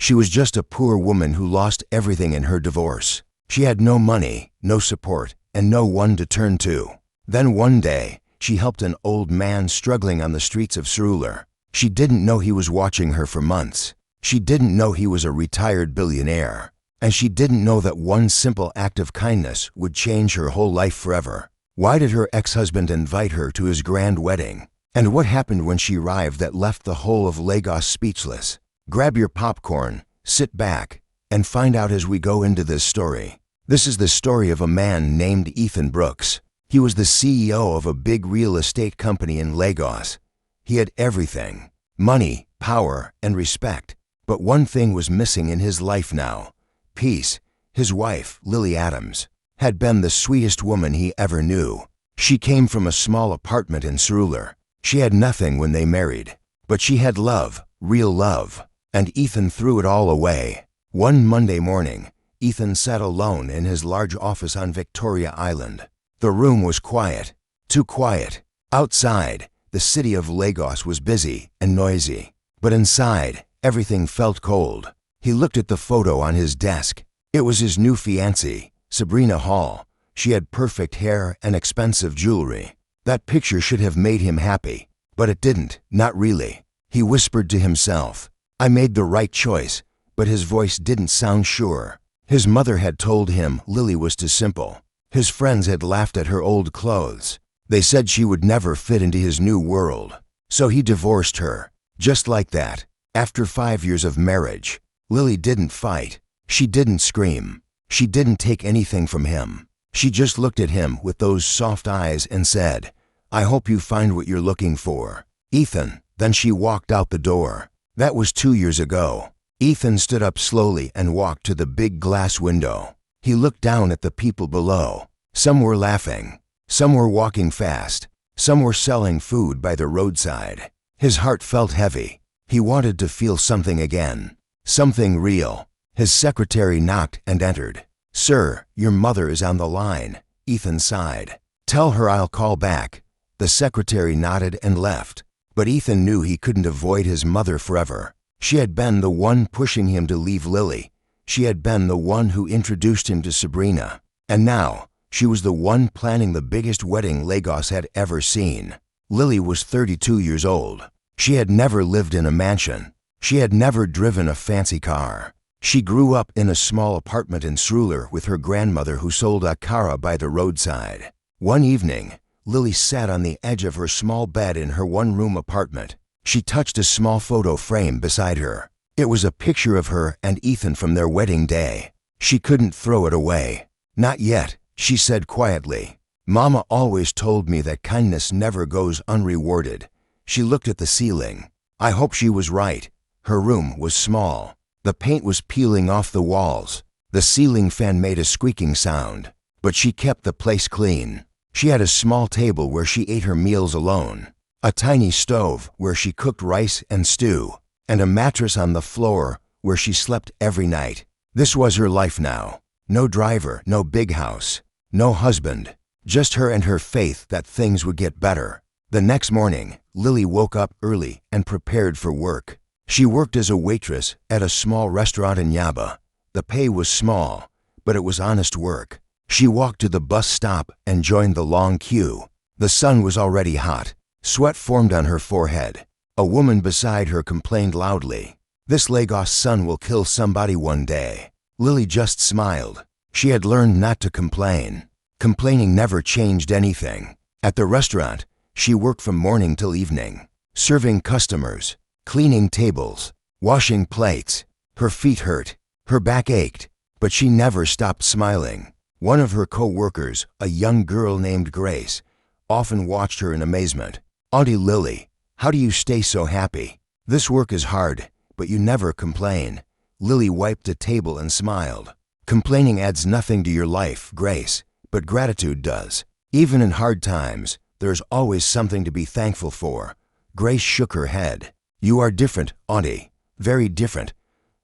She was just a poor woman who lost everything in her divorce. She had no money, no support, and no one to turn to. Then one day, she helped an old man struggling on the streets of Surulere. She didn't know he was watching her for months. She didn't know he was a retired billionaire. And she didn't know that one simple act of kindness would change her whole life forever. Why did her ex-husband invite her to his grand wedding? And what happened when she arrived that left the whole of Lagos speechless? Grab your popcorn, sit back, and find out as we go into this story. This is the story of a man named Ethan Brooks. He was the CEO of a big real estate company in Lagos. He had everything: money, power, and respect. But one thing was missing in his life now: peace. His wife, Lily Adams, had been the sweetest woman he ever knew. She came from a small apartment in Surulere. She had nothing when they married, but she had love, real love, and Ethan threw it all away. One Monday morning, Ethan sat alone in his large office on Victoria Island. The room was quiet, too quiet. Outside, the city of Lagos was busy and noisy, but inside, everything felt cold. He looked at the photo on his desk. It was his new fiancée, Sabrina Hall. She had perfect hair and expensive jewelry. That picture should have made him happy, but it didn't, not really. He whispered to himself, "I made the right choice," but his voice didn't sound sure. His mother had told him Lily was too simple. His friends had laughed at her old clothes. They said she would never fit into his new world. So he divorced her, just like that. After 5 years of marriage, Lily didn't fight. She didn't scream. She didn't take anything from him. She just looked at him with those soft eyes and said, "I hope you find what you're looking for, Ethan." Then she walked out the door. That was 2 years ago. Ethan stood up slowly and walked to the big glass window. He looked down at the people below. Some were laughing. Some were walking fast. Some were selling food by the roadside. His heart felt heavy. He wanted to feel something again. Something real. His secretary knocked and entered. "Sir, your mother is on the line," Ethan sighed. "Tell her I'll call back." The secretary nodded and left. But Ethan knew he couldn't avoid his mother forever. She had been the one pushing him to leave Lily. She had been the one who introduced him to Sabrina. And now, she was the one planning the biggest wedding Lagos had ever seen. Lily was 32 years old. She had never lived in a mansion. She had never driven a fancy car. She grew up in a small apartment in Surulere with her grandmother who sold akara by the roadside. One evening, Lily sat on the edge of her small bed in her one-room apartment. She touched a small photo frame beside her. It was a picture of her and Ethan from their wedding day. She couldn't throw it away. "Not yet," she said quietly. "Mama always told me that kindness never goes unrewarded." She looked at the ceiling. I hope she was right. Her room was small. The paint was peeling off the walls. The ceiling fan made a squeaking sound. But she kept the place clean. She had a small table where she ate her meals alone, a tiny stove where she cooked rice and stew, and a mattress on the floor where she slept every night. This was her life now. No driver, no big house, no husband, just her and her faith that things would get better. The next morning, Lily woke up early and prepared for work. She worked as a waitress at a small restaurant in Yaba. The pay was small, but it was honest work. She walked to the bus stop and joined the long queue. The sun was already hot. Sweat formed on her forehead. A woman beside her complained loudly, "This Lagos sun will kill somebody one day." Lily just smiled. She had learned not to complain. Complaining never changed anything. At the restaurant, she worked from morning till evening, serving customers, cleaning tables, washing plates. Her feet hurt. Her back ached, but she never stopped smiling. One of her co-workers, a young girl named Grace, often watched her in amazement. "Auntie Lily, how do you stay so happy? This work is hard, but you never complain." Lily wiped a table and smiled. "Complaining adds nothing to your life, Grace, but gratitude does. Even in hard times, there's always something to be thankful for." Grace shook her head. "You are different, Auntie, very different."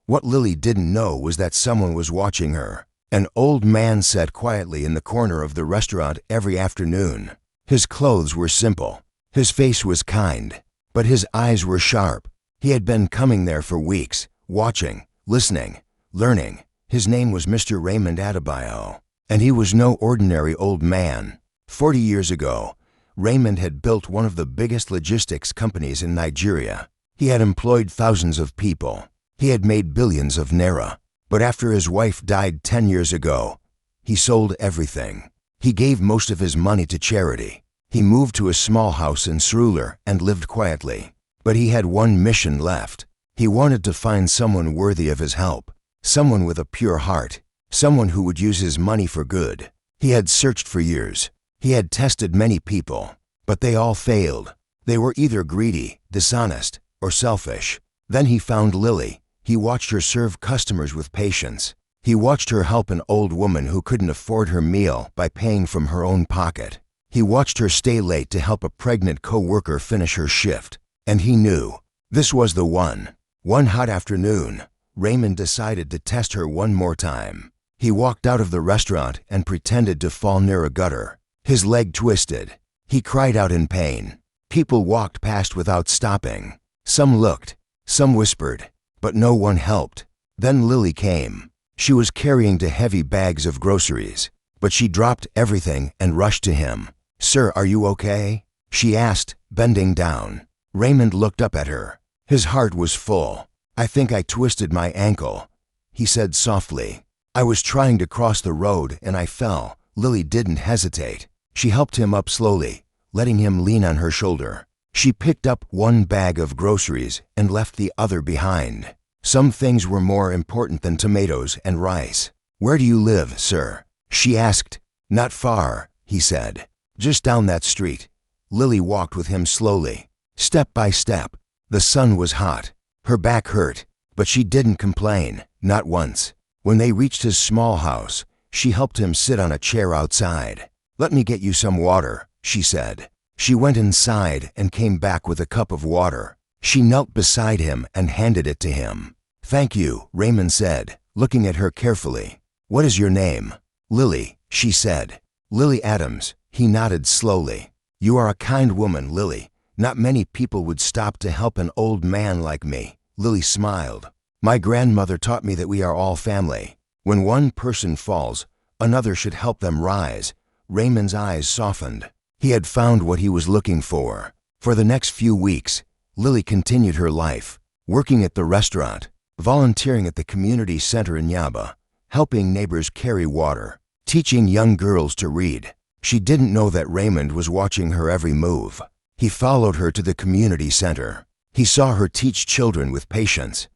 What Lily didn't know was that someone was watching her. An old man sat quietly in the corner of the restaurant every afternoon. His clothes were simple. His face was kind, but his eyes were sharp. He had been coming there for weeks, watching, listening, learning. His name was Mr. Raymond Adebayo, and he was no ordinary old man. 40 years ago, Raymond had built one of the biggest logistics companies in Nigeria. He had employed thousands of people. He had made billions of naira. But after his wife died 10 years ago, he sold everything. He gave most of his money to charity. He moved to a small house in Surulere and lived quietly. But he had one mission left. He wanted to find someone worthy of his help, someone with a pure heart, someone who would use his money for good. He had searched for years. He had tested many people, but they all failed. They were either greedy, dishonest, or selfish. Then he found Lily. He watched her serve customers with patience. He watched her help an old woman who couldn't afford her meal by paying from her own pocket. He watched her stay late to help a pregnant co-worker finish her shift. And he knew this was the one. One hot afternoon, Raymond decided to test her one more time. He walked out of the restaurant and pretended to fall near a gutter. His leg twisted. He cried out in pain. People walked past without stopping. Some looked, some whispered, but no one helped. Then Lily came. She was carrying two heavy bags of groceries, but she dropped everything and rushed to him. "Sir, are you okay?" she asked, bending down. Raymond looked up at her. His heart was full. "I think I twisted my ankle," he said softly. "I was trying to cross the road and I fell." Lily didn't hesitate. She helped him up slowly, letting him lean on her shoulder. She picked up one bag of groceries and left the other behind. Some things were more important than tomatoes and rice. "Where do you live, sir?" she asked. "Not far," he said. "Just down that street." Lily walked with him slowly, step by step. The sun was hot. Her back hurt, but she didn't complain, not once. When they reached his small house, she helped him sit on a chair outside. "Let me get you some water," she said. She went inside and came back with a cup of water. She knelt beside him and handed it to him. "Thank you," Raymond said, looking at her carefully. "What is your name?" "Lily," she said. "Lily Adams." He nodded slowly. "You are a kind woman, Lily. Not many people would stop to help an old man like me." Lily smiled. "My grandmother taught me that we are all family. When one person falls, another should help them rise." Raymond's eyes softened. He had found what he was looking for. For the next few weeks, Lily continued her life, working at the restaurant, volunteering at the community center in Yaba, helping neighbors carry water, teaching young girls to read. She didn't know that Raymond was watching her every move. He followed her to the community center. He saw her teach children with patience.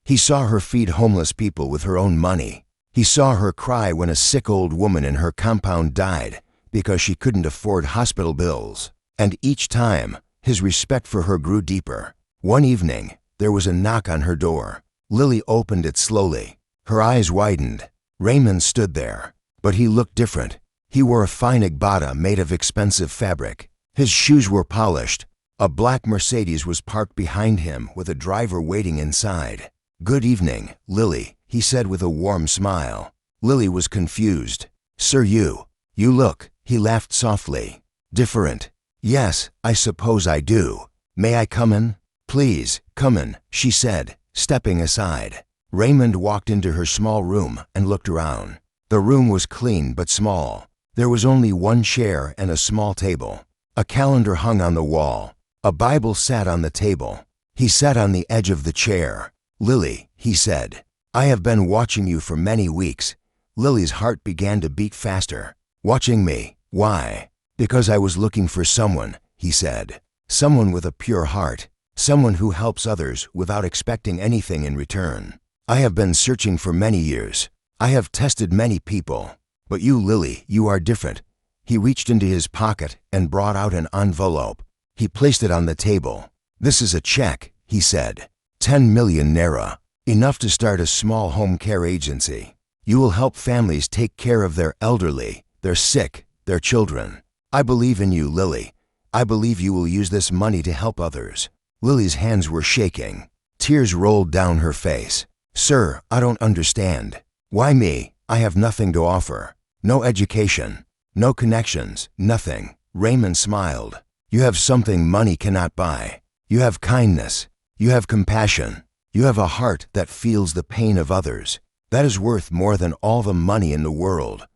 He saw her feed homeless people with her own money. He saw her cry when a sick old woman in her compound died because she couldn't afford hospital bills. And each time, his respect for her grew deeper. One evening, there was a knock on her door. Lily opened it slowly. Her eyes widened. Raymond stood there, but he looked different. He wore a fine Igbata made of expensive fabric. His shoes were polished. A black Mercedes was parked behind him with a driver waiting inside. "Good evening, Lily," he said with a warm smile. Lily was confused. "Sir, you look," he laughed softly. "Different." "Yes, I suppose I do. May I come in?" "Please, come in," she said, stepping aside. Raymond walked into her small room and looked around. The room was clean but small. There was only one chair and a small table. A calendar hung on the wall. A Bible sat on the table. He sat on the edge of the chair. "Lily," he said, "I have been watching you for many weeks." Lily's heart began to beat faster. "Watching me? Why?" "Because I was looking for someone," he said. "Someone with a pure heart. Someone who helps others without expecting anything in return. I have been searching for many years. I have tested many people. But you, Lily, you are different." He reached into his pocket and brought out an envelope. He placed it on the table. "This is a check," he said. 10 million naira. Enough to start a small home care agency. You will help families take care of their elderly, their sick, their children. I believe in you, Lily. I believe you will use this money to help others." Lily's hands were shaking. Tears rolled down her face. "Sir, I don't understand. Why me? I have nothing to offer. No education, no connections, nothing." Raymond smiled. "You have something money cannot buy. You have kindness. You have compassion. You have a heart that feels the pain of others. That is worth more than all the money in the world."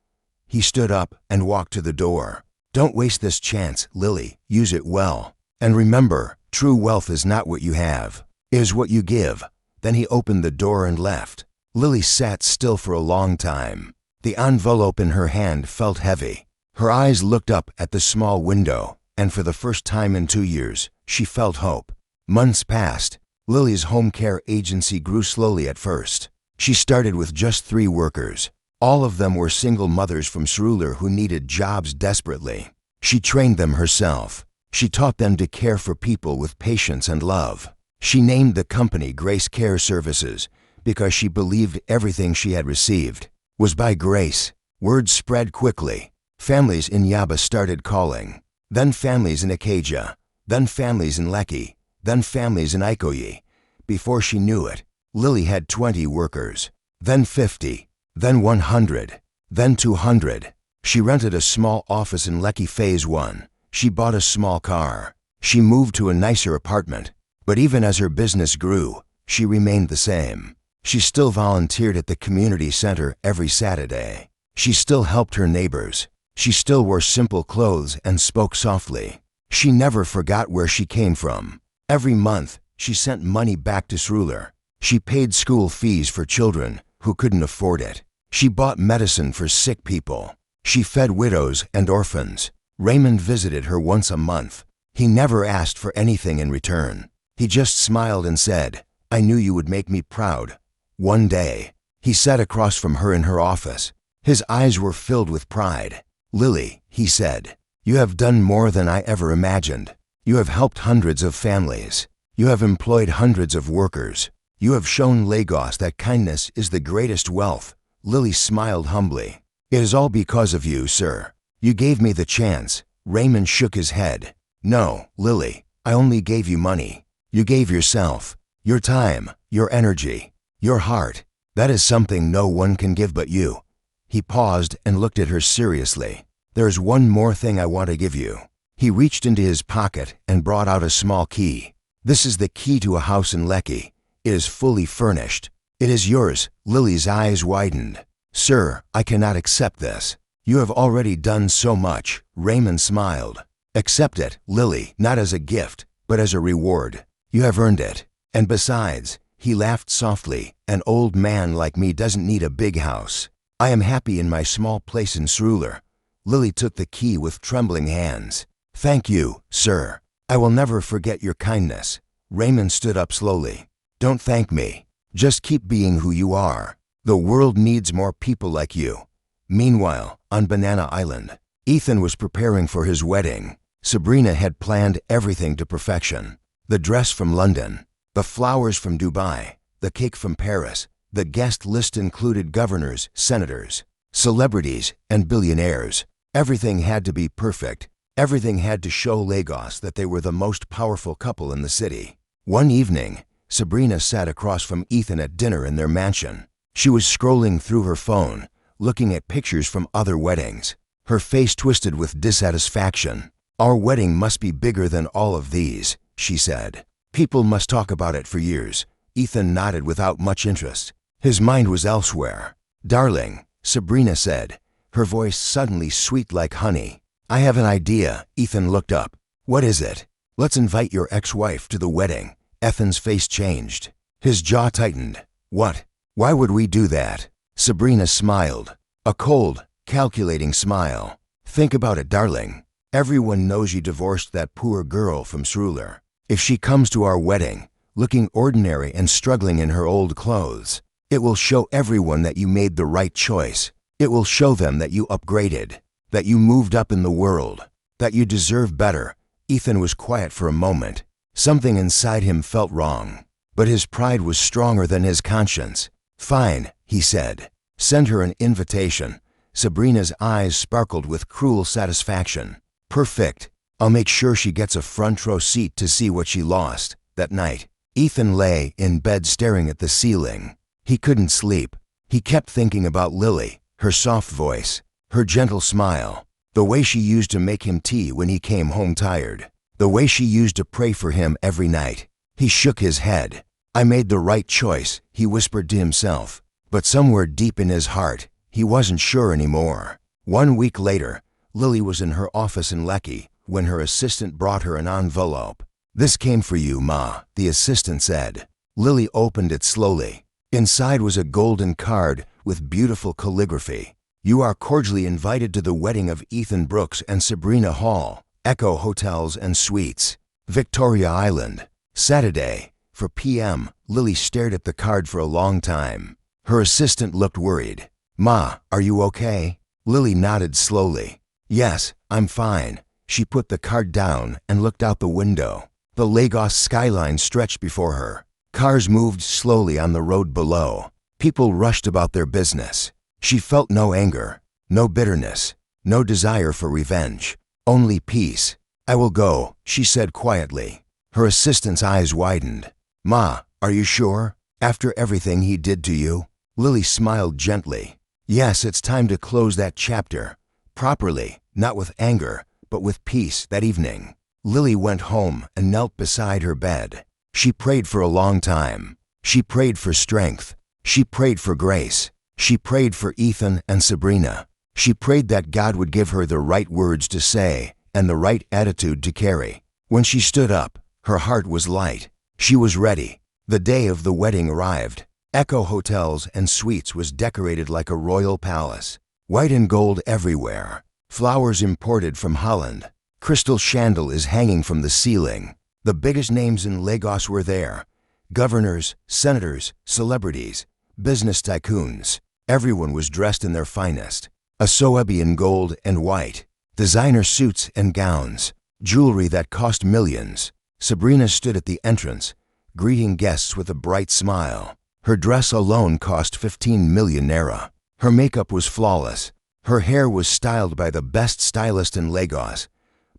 He stood up and walked to the door. "Don't waste this chance, Lily. Use it well. And remember, true wealth is not what you have. It is what you give." Then he opened the door and left. Lily sat still for a long time. The envelope in her hand felt heavy. Her eyes looked up at the small window, and for the first time in 2 years, she felt hope. Months passed. Lily's home care agency grew slowly at first. She started with just 3 workers. All of them were single mothers from Surulere who needed jobs desperately. She trained them herself. She taught them to care for people with patience and love. She named the company Grace Care Services because she believed everything she had received was by grace. Word spread quickly. Families in Yaba started calling. Then families in Acacia. Then families in Lekki. Then families in Ikoyi. Before she knew it, Lily had 20 workers. Then 50. Then 100. Then 200. She rented a small office in Lekki Phase 1. She bought a small car. She moved to a nicer apartment. But even as her business grew, she remained the same. She still volunteered at the community center every Saturday. She still helped her neighbors. She still wore simple clothes and spoke softly. She never forgot where she came from. Every month, she sent money back to Surulere. She paid school fees for children who couldn't afford it. She bought medicine for sick people. She fed widows and orphans. Raymond visited her once a month. He never asked for anything in return. He just smiled and said, "I knew you would make me proud." One day, he sat across from her in her office. His eyes were filled with pride. "Lily," he said, "you have done more than I ever imagined. You have helped hundreds of families. You have employed hundreds of workers. You have shown Lagos that kindness is the greatest wealth." Lily smiled humbly. "It is all because of you, sir. You gave me the chance." Raymond shook his head. "No, Lily, I only gave you money. You gave yourself, your time, your energy, your heart. That is something no one can give but you." He paused and looked at her seriously. "There is one more thing I want to give you." He reached into his pocket and brought out a small key. "This is the key to a house in Lekki. It is fully furnished. It is yours." Lily's eyes widened. "Sir, I cannot accept this. You have already done so much." Raymond smiled. "Accept it, Lily, not as a gift, but as a reward. You have earned it. And besides," he laughed softly, "an old man like me doesn't need a big house. I am happy in my small place in Surulere." Lily took the key with trembling hands. "Thank you, sir. I will never forget your kindness." Raymond stood up slowly. "Don't thank me. Just keep being who you are. The world needs more people like you." Meanwhile, on Banana Island, Ethan was preparing for his wedding. Sabrina had planned everything to perfection. The dress from London, the flowers from Dubai, the cake from Paris. The guest list included governors, senators, celebrities, and billionaires. Everything had to be perfect. Everything had to show Lagos that they were the most powerful couple in the city. One evening, Sabrina sat across from Ethan at dinner in their mansion. She was scrolling through her phone, looking at pictures from other weddings. Her face twisted with dissatisfaction. "Our wedding must be bigger than all of these," she said. "People must talk about it for years." Ethan nodded without much interest. His mind was elsewhere. "Darling," Sabrina said, her voice suddenly sweet like honey. "I have an idea." Ethan looked up. "What is it?" "Let's invite your ex-wife to the wedding." Ethan's face changed. His jaw tightened. "What? Why would we do that?" Sabrina smiled. A cold, calculating smile. "Think about it, darling. Everyone knows you divorced that poor girl from Surulere. If she comes to our wedding, looking ordinary and struggling in her old clothes, it will show everyone that you made the right choice. It will show them that you upgraded, that you moved up in the world, that you deserve better." Ethan was quiet for a moment. Something inside him felt wrong, but his pride was stronger than his conscience. "Fine," he said. "Send her an invitation." Sabrina's eyes sparkled with cruel satisfaction. "Perfect. I'll make sure she gets a front row seat to see what she lost." That night, Ethan lay in bed staring at the ceiling. He couldn't sleep. He kept thinking about Lily, her soft voice, her gentle smile, the way she used to make him tea when he came home tired, the way she used to pray for him every night. He shook his head. I made the right choice, he whispered to himself. But somewhere deep in his heart, he wasn't sure anymore. 1 week later, Lily was in her office in Lekki when her assistant brought her an envelope. "This came for you, Ma," the assistant said. Lily opened it slowly. Inside was a golden card with beautiful calligraphy. "You are cordially invited to the wedding of Ethan Brooks and Sabrina Hall, Echo Hotels and Suites, Victoria Island, Saturday, 4 p.m. Lily stared at the card for a long time. Her assistant looked worried. "Ma, are you okay?" Lily nodded slowly. "Yes, I'm fine." She put the card down and looked out the window. The Lagos skyline stretched before her. Cars moved slowly on the road below. People rushed about their business. She felt no anger, no bitterness, no desire for revenge, only peace. "I will go," she said quietly. Her assistant's eyes widened. "Ma, are you sure? After everything he did to you?" Lily smiled gently. "Yes, it's time to close that chapter. Properly, not with anger, but with peace." That evening, Lily went home and knelt beside her bed. She prayed for a long time. She prayed for strength. She prayed for grace. She prayed for Ethan and Sabrina. She prayed that God would give her the right words to say and the right attitude to carry. When she stood up, her heart was light. She was ready. The day of the wedding arrived. Echo Hotels and Suites was decorated like a royal palace. White and gold everywhere. Flowers imported from Holland. Crystal chandeliers hanging from the ceiling. The biggest names in Lagos were there. Governors, senators, celebrities, business tycoons. Everyone was dressed in their finest. Asoebi in gold and white. Designer suits and gowns. Jewelry that cost millions. Sabrina stood at the entrance, greeting guests with a bright smile. Her dress alone cost 15 million naira. Her makeup was flawless. Her hair was styled by the best stylist in Lagos.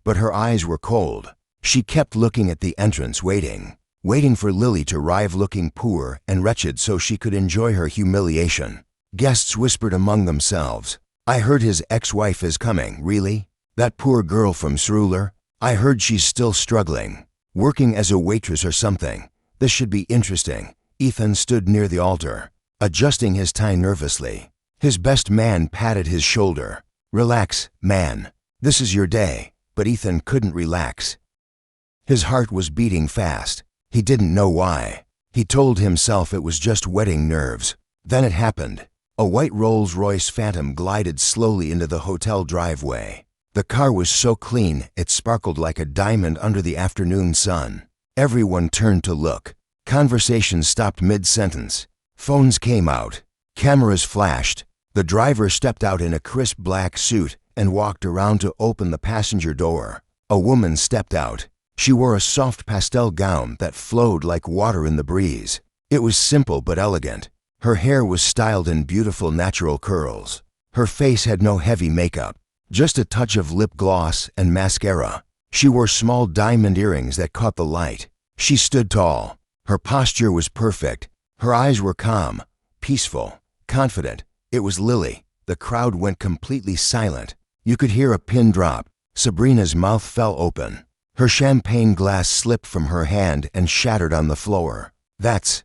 But her eyes were cold. She kept looking at the entrance, waiting for Lily to arrive looking poor and wretched so she could enjoy her humiliation. Guests whispered among themselves, "I heard his ex-wife is coming." "Really? That poor girl from Surulere? I heard she's still struggling, working as a waitress or something. This should be interesting." Ethan stood near the altar, adjusting his tie nervously. His best man patted his shoulder. "Relax, man. This is your day." But Ethan couldn't relax. His heart was beating fast. He didn't know why. He told himself it was just wedding nerves. Then it happened. A white Rolls-Royce Phantom glided slowly into the hotel driveway. The car was so clean it sparkled like a diamond under the afternoon sun. Everyone turned to look. Conversations stopped mid-sentence. Phones came out. Cameras flashed. The driver stepped out in a crisp black suit and walked around to open the passenger door. A woman stepped out. She wore a soft pastel gown that flowed like water in the breeze. It was simple but elegant. Her hair was styled in beautiful natural curls. Her face had no heavy makeup, just a touch of lip gloss and mascara. She wore small diamond earrings that caught the light. She stood tall. Her posture was perfect. Her eyes were calm, peaceful, confident. It was Lily. The crowd went completely silent. You could hear a pin drop. Sabrina's mouth fell open. Her champagne glass slipped from her hand and shattered on the floor. That's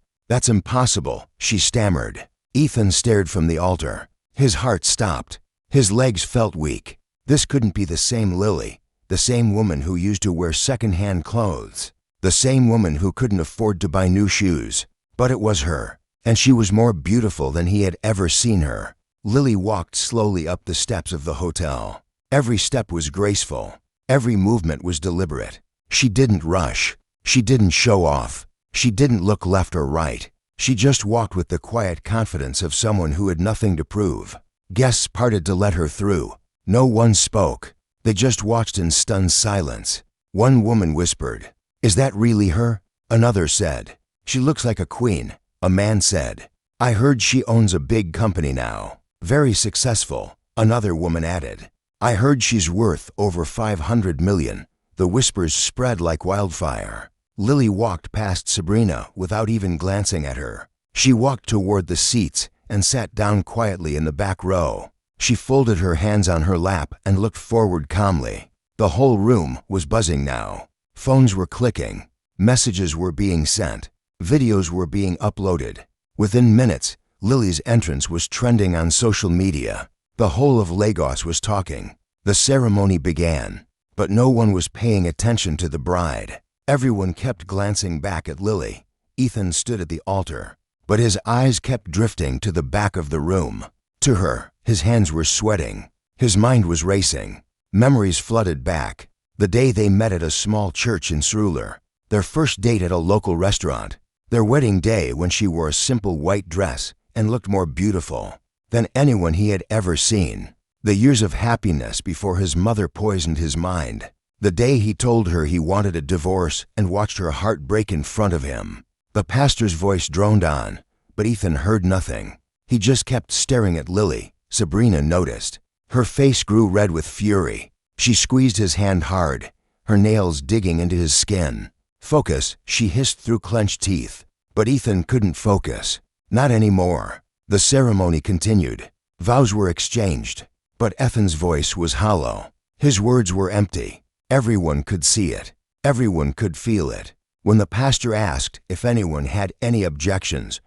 impossible," she stammered. Ethan stared from the altar. His heart stopped. His legs felt weak. This couldn't be the same Lily, the same woman who used to wear second-hand clothes, the same woman who couldn't afford to buy new shoes. But it was her, and she was more beautiful than he had ever seen her. Lily walked slowly up the steps of the hotel. Every step was graceful. Every movement was deliberate. She didn't rush. She didn't show off. She didn't look left or right. She just walked with the quiet confidence of someone who had nothing to prove. Guests parted to let her through. No one spoke. They just watched in stunned silence. One woman whispered, "Is that really her?" Another said, "She looks like a queen." A man said, "I heard she owns a big company now. Very successful." Another woman added, "I heard she's worth over 500 million. The whispers spread like wildfire. Lily walked past Sabrina without even glancing at her. She walked toward the seats and sat down quietly in the back row. She folded her hands on her lap and looked forward calmly. The whole room was buzzing now. Phones were clicking. Messages were being sent. Videos were being uploaded. Within minutes, Lily's entrance was trending on social media. The whole of Lagos was talking. The ceremony began, but no one was paying attention to the bride. Everyone kept glancing back at Lily. Ethan stood at the altar, but his eyes kept drifting to the back of the room. To her, his hands were sweating. His mind was racing. Memories flooded back. The day they met at a small church in Surulere. Their first date at a local restaurant. Their wedding day when she wore a simple white dress and looked more beautiful than anyone he had ever seen. The years of happiness before his mother poisoned his mind. The day he told her he wanted a divorce and watched her heart break in front of him. The pastor's voice droned on, but Ethan heard nothing. He just kept staring at Lily. Sabrina noticed. Her face grew red with fury. She squeezed his hand hard, her nails digging into his skin. "Focus," she hissed through clenched teeth. But Ethan couldn't focus. Not anymore. The ceremony continued. Vows were exchanged. But Ethan's voice was hollow. His words were empty. Everyone could see it. Everyone could feel it. When the pastor asked if anyone had any objections,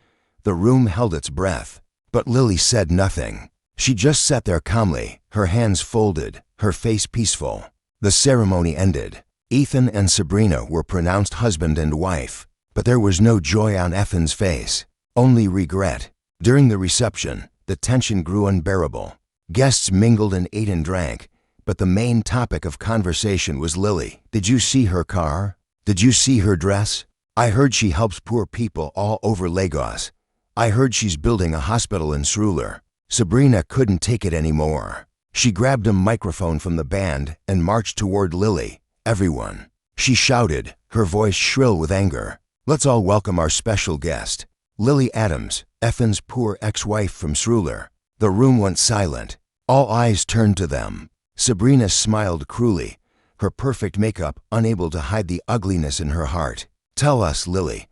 the room held its breath. But Lily said nothing. She just sat there calmly, her hands folded, her face peaceful. The ceremony ended. Ethan and Sabrina were pronounced husband and wife, but there was no joy on Ethan's face, only regret. During the reception, the tension grew unbearable. Guests mingled and ate and drank, but the main topic of conversation was Lily. "Did you see her car? Did you see her dress? I heard she helps poor people all over Lagos. I heard she's building a hospital in Surulere." Sabrina couldn't take it anymore. She grabbed a microphone from the band and marched toward Lily. "Everyone," she shouted, her voice shrill with anger. "Let's all welcome our special guest, Lily Adams, Ethan's poor ex-wife from Surulere." The room went silent. All eyes turned to them. Sabrina smiled cruelly, her perfect makeup unable to hide the ugliness in her heart. "Tell us, Lily,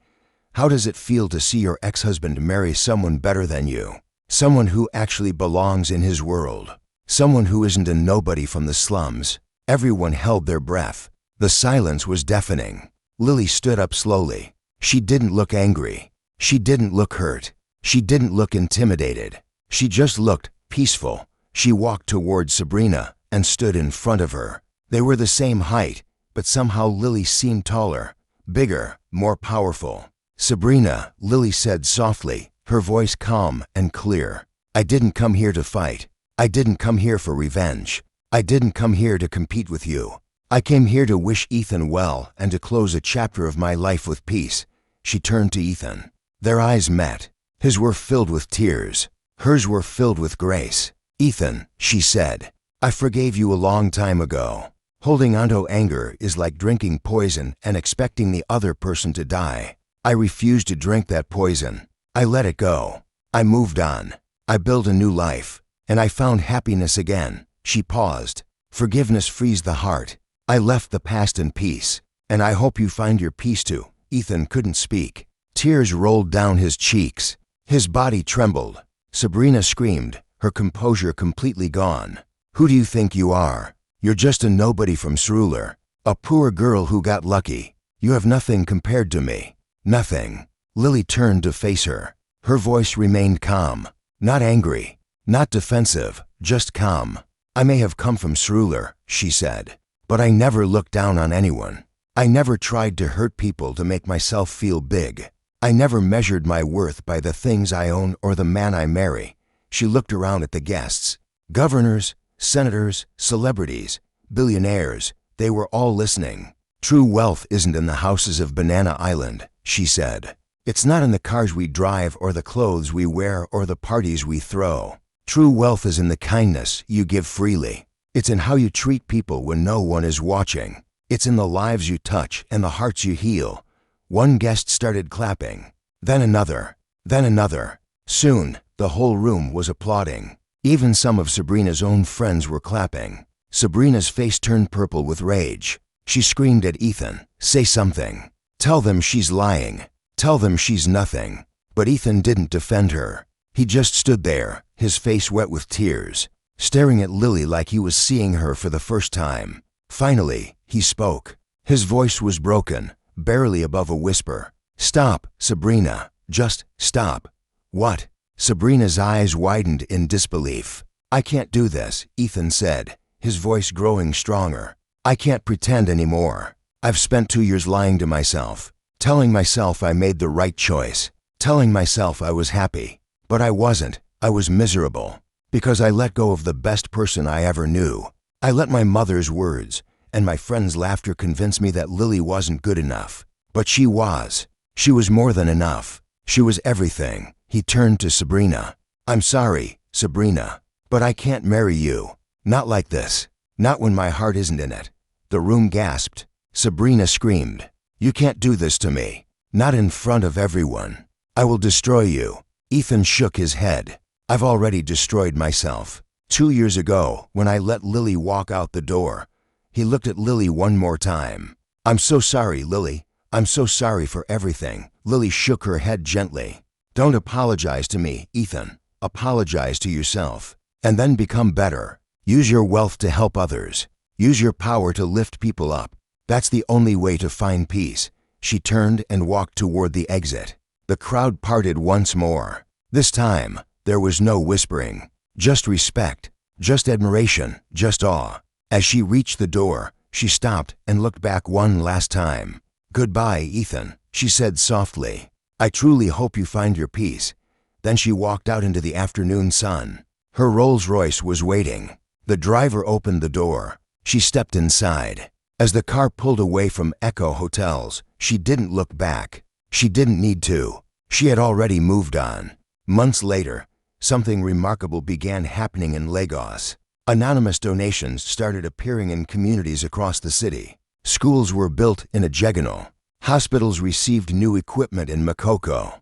how does it feel to see your ex-husband marry someone better than you? Someone who actually belongs in his world. Someone who isn't a nobody from the slums." Everyone held their breath. The silence was deafening. Lily stood up slowly. She didn't look angry. She didn't look hurt. She didn't look intimidated. She just looked peaceful. She walked toward Sabrina and stood in front of her. They were the same height, but somehow Lily seemed taller, bigger, more powerful. "Sabrina," Lily said softly, her voice calm and clear. "I didn't come here to fight. I didn't come here for revenge. I didn't come here to compete with you. I came here to wish Ethan well and to close a chapter of my life with peace." She turned to Ethan. Their eyes met. His were filled with tears. Hers were filled with grace. "Ethan," she said, "I forgave you a long time ago. Holding onto anger is like drinking poison and expecting the other person to die. I refused to drink that poison. I let it go. I moved on. I built a new life. And I found happiness again." She paused. "Forgiveness frees the heart. I left the past in peace. And I hope you find your peace too." Ethan couldn't speak. Tears rolled down his cheeks. His body trembled. Sabrina screamed, her composure completely gone. "Who do you think you are? You're just a nobody from Surulere. A poor girl who got lucky. You have nothing compared to me. Nothing." Lily turned to face her. Her voice remained calm. Not angry. Not defensive. Just calm. "I may have come from Surulere," she said, "but I never looked down on anyone. I never tried to hurt people to make myself feel big. I never measured my worth by the things I own or the man I marry." She looked around at the guests. Governors, senators, celebrities, billionaires, they were all listening. "True wealth isn't in the houses of Banana Island," she said. "It's not in the cars we drive or the clothes we wear or the parties we throw. True wealth is in the kindness you give freely. It's in how you treat people when no one is watching. It's in the lives you touch and the hearts you heal." One guest started clapping, then another, then another. Soon, the whole room was applauding. Even some of Sabrina's own friends were clapping. Sabrina's face turned purple with rage. She screamed at Ethan, "Say something. Tell them she's lying. Tell them she's nothing." But Ethan didn't defend her. He just stood there, his face wet with tears, staring at Lily like he was seeing her for the first time. Finally, he spoke. His voice was broken, barely above a whisper. Stop, Sabrina. Just stop. What? Sabrina's eyes widened in disbelief. I can't do this, Ethan said, his voice growing stronger. I can't pretend anymore. I've spent 2 years lying to myself, telling myself I made the right choice, telling myself I was happy. But I wasn't. I was miserable. Because I let go of the best person I ever knew. I let my mother's words and my friends' laughter convince me that Lily wasn't good enough. But she was. She was more than enough. She was everything. He turned to Sabrina. I'm sorry, Sabrina, but I can't marry you. Not like this. Not when my heart isn't in it. The room gasped. Sabrina screamed. You can't do this to me. Not in front of everyone. I will destroy you. Ethan shook his head. I've already destroyed myself. 2 years ago, when I let Lily walk out the door. He looked at Lily one more time. I'm so sorry, Lily. I'm so sorry for everything. Lily shook her head gently. Don't apologize to me, Ethan. Apologize to yourself. And then become better. Use your wealth to help others. Use your power to lift people up. That's the only way to find peace. She turned and walked toward the exit. The crowd parted once more. This time, there was no whispering. Just respect. Just admiration. Just awe. As she reached the door, she stopped and looked back one last time. Goodbye, Ethan, she said softly. I truly hope you find your peace. Then she walked out into the afternoon sun. Her Rolls-Royce was waiting. The driver opened the door. She stepped inside. As the car pulled away from Echo Hotels, she didn't look back. She didn't need to. She had already moved on. Months later, something remarkable began happening in Lagos. Anonymous donations started appearing in communities across the city. Schools were built in Ajegunle. Hospitals received new equipment in Makoko.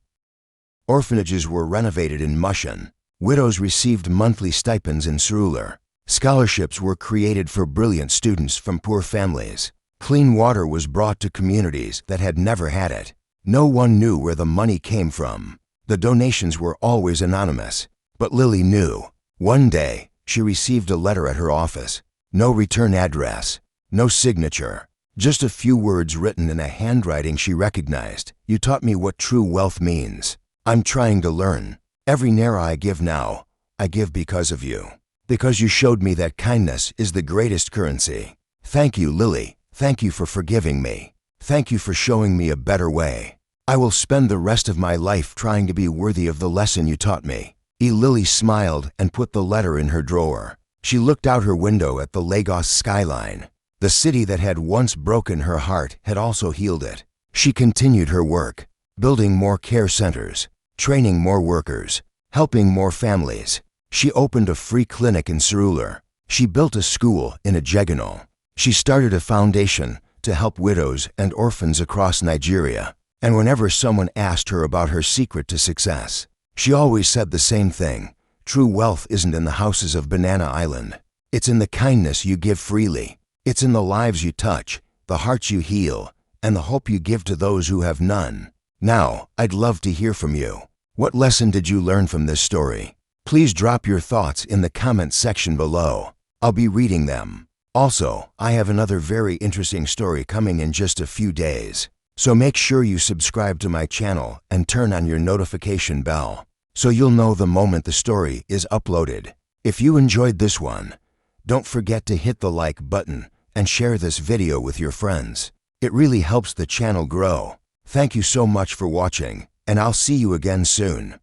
Orphanages were renovated in Mushin. Widows received monthly stipends in Surulere. Scholarships were created for brilliant students from poor families. Clean water was brought to communities that had never had it. No one knew where the money came from. The donations were always anonymous. But Lily knew. One day, she received a letter at her office. No return address. No signature. Just a few words written in a handwriting she recognized. You taught me what true wealth means. I'm trying to learn. Every naira I give now, I give because of you. Because you showed me that kindness is the greatest currency. Thank you, Lily. Thank you for forgiving me. Thank you for showing me a better way. I will spend the rest of my life trying to be worthy of the lesson you taught me. Lily smiled and put the letter in her drawer. She looked out her window at the Lagos skyline. The city that had once broken her heart had also healed it. She continued her work, building more care centers, training more workers, helping more families. She opened a free clinic in Surulere. She built a school in Ajegunle. She started a foundation to help widows and orphans across Nigeria. And whenever someone asked her about her secret to success, she always said the same thing. True wealth isn't in the houses of Banana Island. It's in the kindness you give freely. It's in the lives you touch, the hearts you heal, and the hope you give to those who have none. Now, I'd love to hear from you. What lesson did you learn from this story? Please drop your thoughts in the comments section below. I'll be reading them. Also, I have another very interesting story coming in just a few days. So make sure you subscribe to my channel and turn on your notification bell, so you'll know the moment the story is uploaded. If you enjoyed this one, don't forget to hit the like button and share this video with your friends. It really helps the channel grow. Thank you so much for watching, and I'll see you again soon.